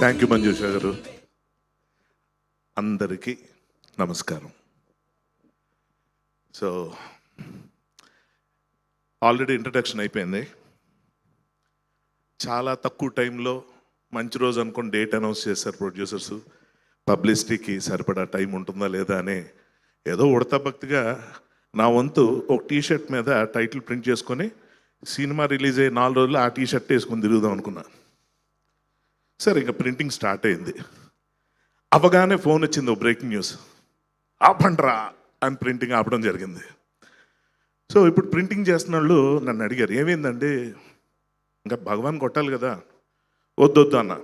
Thank you Manjusha గారు. అందరికీ నమస్కారం. సో ఆల్రెడీ ఇంట్రడక్షన్ అయిపోయింది. చాలా తక్కువ టైంలో మంచి రోజు అనుకుని డేట్ అనౌన్స్ చేశారు ప్రొడ్యూసర్స్. పబ్లిసిటీకి సరిపడా టైం ఉంటుందా లేదా అని ఏదో ఉడతా భక్తిగా నా వంతు ఒక టీషర్ట్ మీద టైటిల్ ప్రింట్ చేసుకొని సినిమా రిలీజ్ అయ్యి 4 రోజులు ఆ టీషర్ట్ వేసుకొని తిరుగుదాం అనుకున్నా. సరే, ఇంకా ప్రింటింగ్ స్టార్ట్ అయింది. అవగానే ఫోన్ వచ్చింది, ఓ బ్రేకింగ్ న్యూస్, ఆపండ్రా అని ప్రింటింగ్ ఆపడం జరిగింది. సో ఇప్పుడు ప్రింటింగ్ చేస్తున్న వాళ్ళు నన్ను అడిగారు, ఏమైందండి, ఇంకా భగవాన్ కొట్టాలి కదా. వద్దొద్దు అన్న.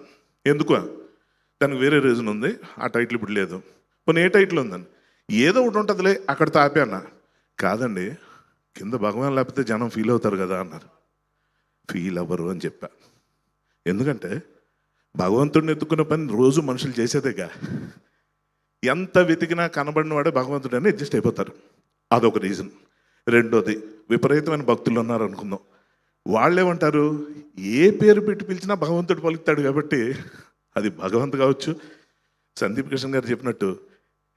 ఎందుకు? దానికి వేరే రీజన్ ఉంది, ఆ టైటిల్ ఇప్పుడు లేదు. కొన్ని ఏ టైటిల్ ఉందని, ఏదో ఒకటి ఉంటుందిలే అక్కడితో ఆపే అన్న. కాదండి, కింద భగవాన్ లేకపోతే జనం ఫీల్ అవుతారు కదా అన్నారు. ఫీల్ అవ్వరు అని చెప్పా. ఎందుకంటే భగవంతుడిని ఎత్తుకున్న పని రోజు మనుషులు చేసేదేగా. ఎంత వెతికినా కనబడిన వాడే భగవంతుడు అని అడ్జస్ట్ అయిపోతారు. అదొక రీజన్. రెండోది, విపరీతమైన భక్తులు ఉన్నారు అనుకుందాం. వాళ్ళేమంటారు, ఏ పేరు పెట్టి పిలిచినా భగవంతుడు పలుకుతాడు కాబట్టి అది భగవంతు కావచ్చు. సందీప్ కిషన్ గారు చెప్పినట్టు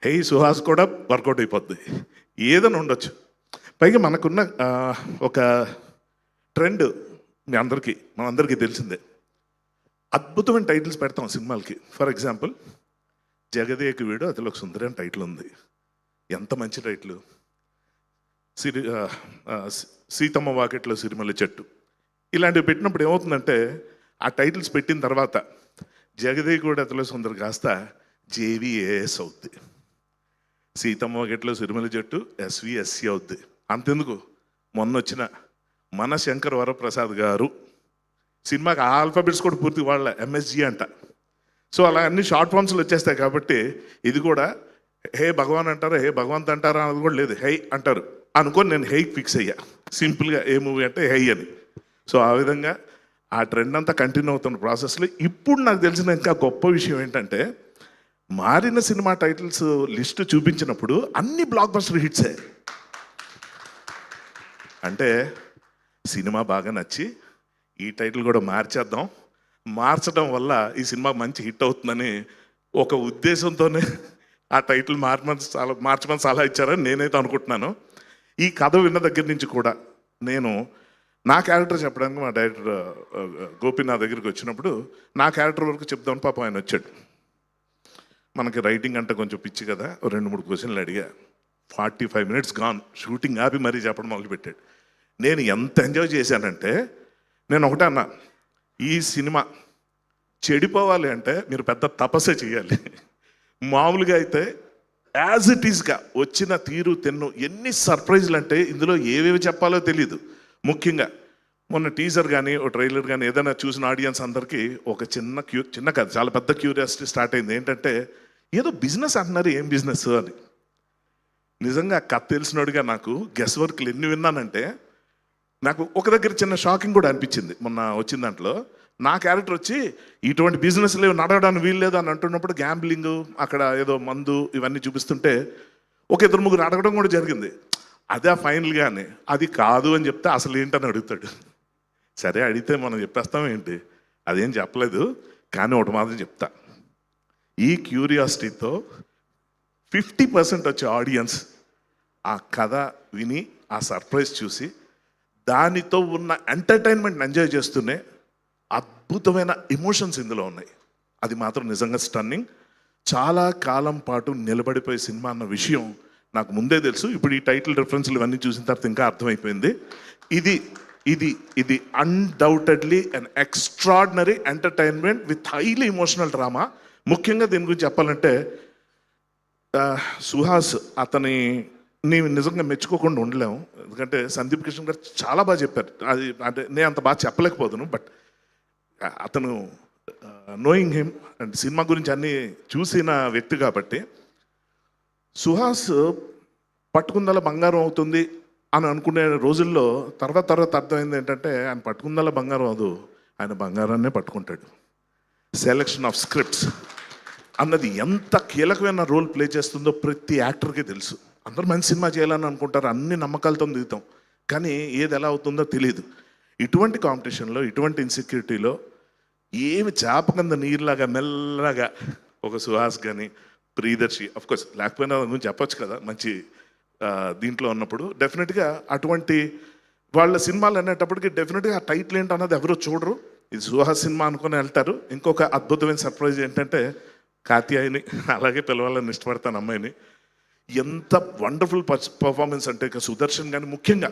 హే సుహాస్ కూడా వర్కౌట్ అయిపోద్ది, ఏదైనా ఉండొచ్చు. పైగా మనకున్న ఒక ట్రెండ్ మనందరికీ తెలిసిందే. అద్భుతమైన టైటిల్స్ పెడతాం సినిమాలకి. ఫర్ ఎగ్జాంపుల్, జగదేక వీడు అతిలో ఒక సుందరి అని టైటిల్ ఉంది. ఎంత మంచి టైటిల్. సీతమ్మ వాకిట్లో సిరిమల్లి చెట్టు, ఇలాంటివి పెట్టినప్పుడు ఏమవుతుందంటే, ఆ టైటిల్స్ పెట్టిన తర్వాత జగదేక వీడు అతిలో సుందరి కాస్త జేవిఏఎస్ అవుద్ది. సీతమ్మ వాకిట్లో సిరిమల్లి చెట్టు ఎస్విఎస్సి అవుద్ది. అంతెందుకు, మొన్న వచ్చిన మన శంకర్ వరప్రసాద్ గారు సినిమాకి ఆ ఆల్ఫాబెట్స్ కూడా పూర్తి వాళ్ళ ఎంఎస్జి అంట. సో అలా అన్ని షార్ట్ ఫామ్స్లో వచ్చేస్తాయి కాబట్టి ఇది కూడా హే భగవాన్ అంటారా, హే భగవంత్ అంటారా అన్నది కూడా లేదు, హై అంటారు అనుకొని నేను హైకి ఫిక్స్ అయ్యా. సింపుల్గా ఏ మూవీ అంటే హై అని. సో ఆ విధంగా ఆ ట్రెండ్ అంతా కంటిన్యూ అవుతున్న ప్రాసెస్లో ఇప్పుడు నాకు తెలిసిన ఇంకా గొప్ప విషయం ఏంటంటే, మారిన సినిమా టైటిల్స్ లిస్ట్ చూపించినప్పుడు అన్ని బ్లాక్ బస్టర్ హిట్సే. అంటే సినిమా బాగా నచ్చి ఈ టైటిల్ కూడా మార్చడం వల్ల ఈ సినిమా మంచి హిట్ అవుతుందని ఒక ఉద్దేశంతోనే ఆ టైటిల్ మార్చమని సలహా ఇచ్చారని నేనైతే అనుకుంటున్నాను. ఈ కథ విన్న దగ్గర నుంచి కూడా నేను నా క్యారెక్టర్ చెప్పడానికి మా డైరెక్టర్ గోపి నా దగ్గరికి వచ్చినప్పుడు నా క్యారెక్టర్ వరకు చెప్దామని పాపం ఆయన వచ్చాడు. మనకి రైటింగ్ అంటే కొంచెం పిచ్చి కదా, 2-3 క్వశ్చన్లు అడిగా. 45 minutes గాన్. షూటింగ్ ఆపి మరీ చెప్పడం మొదలుపెట్టాడు. నేను ఎంత ఎంజాయ్ చేశానంటే, నేను ఒకటే అన్నా, ఈ సినిమా చెడిపోవాలి అంటే మీరు పెద్ద తపస్సే చేయాలి. మామూలుగా అయితే యాజ్ ఇట్ ఈస్గా వచ్చిన తీరు తెన్ను ఎన్ని సర్ప్రైజ్లు అంటే ఇందులో ఏవేవి చెప్పాలో తెలీదు. ముఖ్యంగా మొన్న టీజర్ కానీ ఓ ట్రైలర్ కానీ ఏదైనా చూసిన ఆడియన్స్ అందరికీ ఒక చిన్న కథ, చాలా పెద్ద క్యూరియాసిటీ స్టార్ట్ అయింది. ఏంటంటే, ఏదో బిజినెస్ అంటున్నారు, ఏం బిజినెస్ అని. నిజంగా కథ తెలిసినోడిగా నాకు గెస్ వర్క్లు ఎన్ని విన్నానంటే, నాకు ఒక దగ్గర చిన్న షాకింగ్ కూడా అనిపించింది. మొన్న వచ్చిన దాంట్లో నా క్యారెక్టర్ వచ్చి ఇటువంటి బిజినెస్లు నడవడానికి వీలు లేదు అని అంటున్నప్పుడు గ్యాంబ్లింగ్, అక్కడ ఏదో మందు ఇవన్నీ చూపిస్తుంటే ఒక 2-3 అడగడం కూడా జరిగింది. అదే ఫైనల్గానే అది కాదు అని చెప్తే అసలు ఏంటని అడుగుతాడు. సరే అడిగితే మనం చెప్పేస్తాం ఏంటి, అదేం చెప్పలేదు కానీ ఒకటి మాత్రం చెప్తా. ఈ క్యూరియాసిటీతో 50% వచ్చే ఆడియన్స్ ఆ కథ విని ఆ సర్ప్రైజ్ చూసి దానితో ఉన్న ఎంటర్టైన్మెంట్ని ఎంజాయ్ చేస్తూనే అద్భుతమైన ఎమోషన్స్ ఇందులో ఉన్నాయి. అది మాత్రం నిజంగా స్టన్నింగ్. చాలా కాలం పాటు నిలబడిపోయే సినిమా అన్న విషయం నాకు ముందే తెలుసు. ఇప్పుడు ఈ టైటిల్ రిఫరెన్స్లు ఇవన్నీ చూసిన తర్వాత ఇంకా అర్థమైపోయింది. ఇది ఇది ఇది undoubtedly an extraordinary entertainment with highly emotional drama. ముఖ్యంగా దీని గురించి చెప్పాలంటే, సుహాస్ అతని నిజంగా మెచ్చుకోకుండా ఉండలేము. ఎందుకంటే సందీప్ కిషన్ గారు చాలా బాగా చెప్పారు. అది అంటే నేను అంత బాగా చెప్పలేకపోతాను. బట్ అతను నోయింగ్ హిమ్ అండ్ సినిమా గురించి అన్నీ చూసిన వ్యక్తి కాబట్టి, సుహాస్ పట్టుకుందల బంగారం అవుతుంది అని అనుకునే రోజుల్లో తర్వాత అర్థమైంది ఏంటంటే, ఆయన పట్టుకుందల బంగారం అవదు, ఆయన బంగారాన్నే పట్టుకుంటాడు. సెలెక్షన్ ఆఫ్ స్క్రిప్ట్స్ అన్నది ఎంత కీలకమైన రోల్ ప్లే చేస్తుందో ప్రతి యాక్టర్కి తెలుసు. అందరూ మంచి సినిమా చేయాలని అనుకుంటారు, అన్ని నమ్మకాలతో దిగుతాం, కానీ ఏది ఎలా అవుతుందో తెలియదు. ఇటువంటి కాంపిటీషన్లో, ఇటువంటి ఇన్సెక్యూరిటీలో ఏమి చేప కింద నీరులాగా మెల్లగా ఒక సుహాస్ కానీ ప్రియదర్శి కోర్స్ లేకపోయినా దాని గురించి చెప్పొచ్చు కదా మంచి దీంట్లో ఉన్నప్పుడు డెఫినెట్గా అటువంటి వాళ్ళ సినిమాలు అనేటప్పటికి డెఫినెట్గా ఆ టైటిల్ ఏంటి అన్నది ఎవరు చూడరు. ఇది సుహాస్ సినిమా అనుకుని వెళ్తారు. ఇంకొక అద్భుతమైన సర్ప్రైజ్ ఏంటంటే కాత్యాయని అలాగే పిలవాలని ఇష్టపడతాను అమ్మాయిని. ఎంత వండర్ఫుల్ పర్ఫార్మెన్స్ అంటే ఇక సుదర్శన్ కానీ ముఖ్యంగా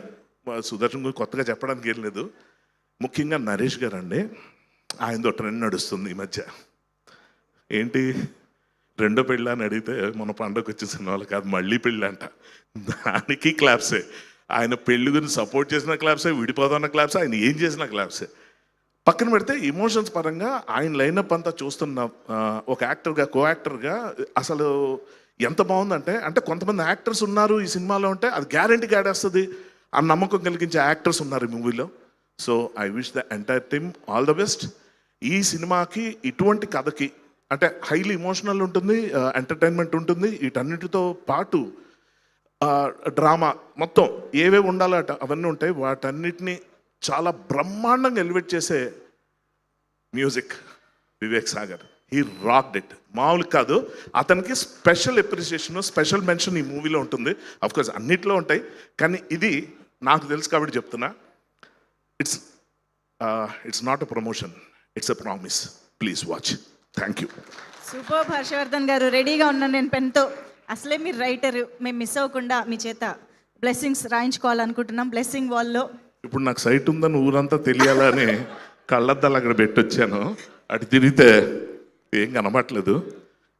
సుదర్శన్ గురించి కొత్తగా చెప్పడానికి ఏం లేదు. ముఖ్యంగా నరేష్ గారు అండి, ఆయనతో ట్రెండ్ నడుస్తుంది ఈ మధ్య. ఏంటి రెండో పెళ్ళి అని అడిగితే మన పండుగ వచ్చిన సినిమాలు కాదు మళ్ళీ పెళ్ళి అంట. దానికి క్లాప్సే. ఆయన పెళ్లి గురించి సపోర్ట్ చేసిన క్లాప్సే, విడిపోతున్న క్లాప్సే, ఆయన ఏం చేసిన క్లాప్సే. పక్కన పెడితే ఎమోషన్స్ పరంగా ఆయన లైనప్ అంతా చూస్తున్న ఒక యాక్టర్గా కో యాక్టర్గా అసలు ఎంత బాగుందంటే, అంటే కొంతమంది యాక్టర్స్ ఉన్నారు ఈ సినిమాలో అంటే అది గ్యారంటీ ఆడేస్తుంది ఆ నమ్మకం కలిగించే యాక్టర్స్ ఉన్నారు ఈ మూవీలో. So I wish the entire team all the best. ఈ సినిమాకి ఇటువంటి కథకి అంటే హైలీ ఇమోషనల్ ఉంటుంది, ఎంటర్టైన్మెంట్ ఉంటుంది, వీటన్నిటితో పాటు డ్రామా మొత్తం ఏవేవి ఉండాలట అవన్నీ ఉంటాయి. వాటన్నిటిని చాలా బ్రహ్మాండంగా ఎలివేట్ చేసే music Vivek Sagar. He rocked it. మామూలు కాదు. అతనికి స్పెషల్ అప్రిసియేషన్, స్పెషల్ మెన్షన్ ఈ మూవీలో ఉంటుంది. అఫ్కోర్స్ అన్నిట్లో ఉంటాయి, కానీ ఇది నాకు తెలుసు కాబట్టి చెప్తున్నా. It's not a promotion, it's a promise. Please watch. Thank you. Super Harshavardhan garu, రెడీగా ఉన్నాను నేను పెన్తో. అసలే మీరు రైటరు, మేము మిస్ అవ్వకుండా మీ చేత బ్లెస్సింగ్స్ రాయించుకోవాలనుకుంటున్నాం బ్లెస్సింగ్ వాల్లో. ఇప్పుడు నాకు సైట్ ఉందని ఊరంతా తెలియాలని కళ్ళద్దాలు అక్కడ పెట్టొచ్చాను. అటు తిరిగితే ఏం కనబట్లేదు.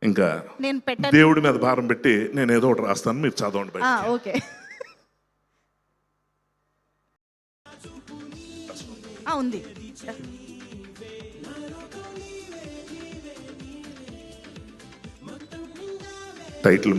ఇంకా నేను దేవుడి మీద భారం పెట్టి నేను ఏదో ఒకటి రాస్తాను, మీరు చదవండి. ఓకే. ఉంది టైటిల్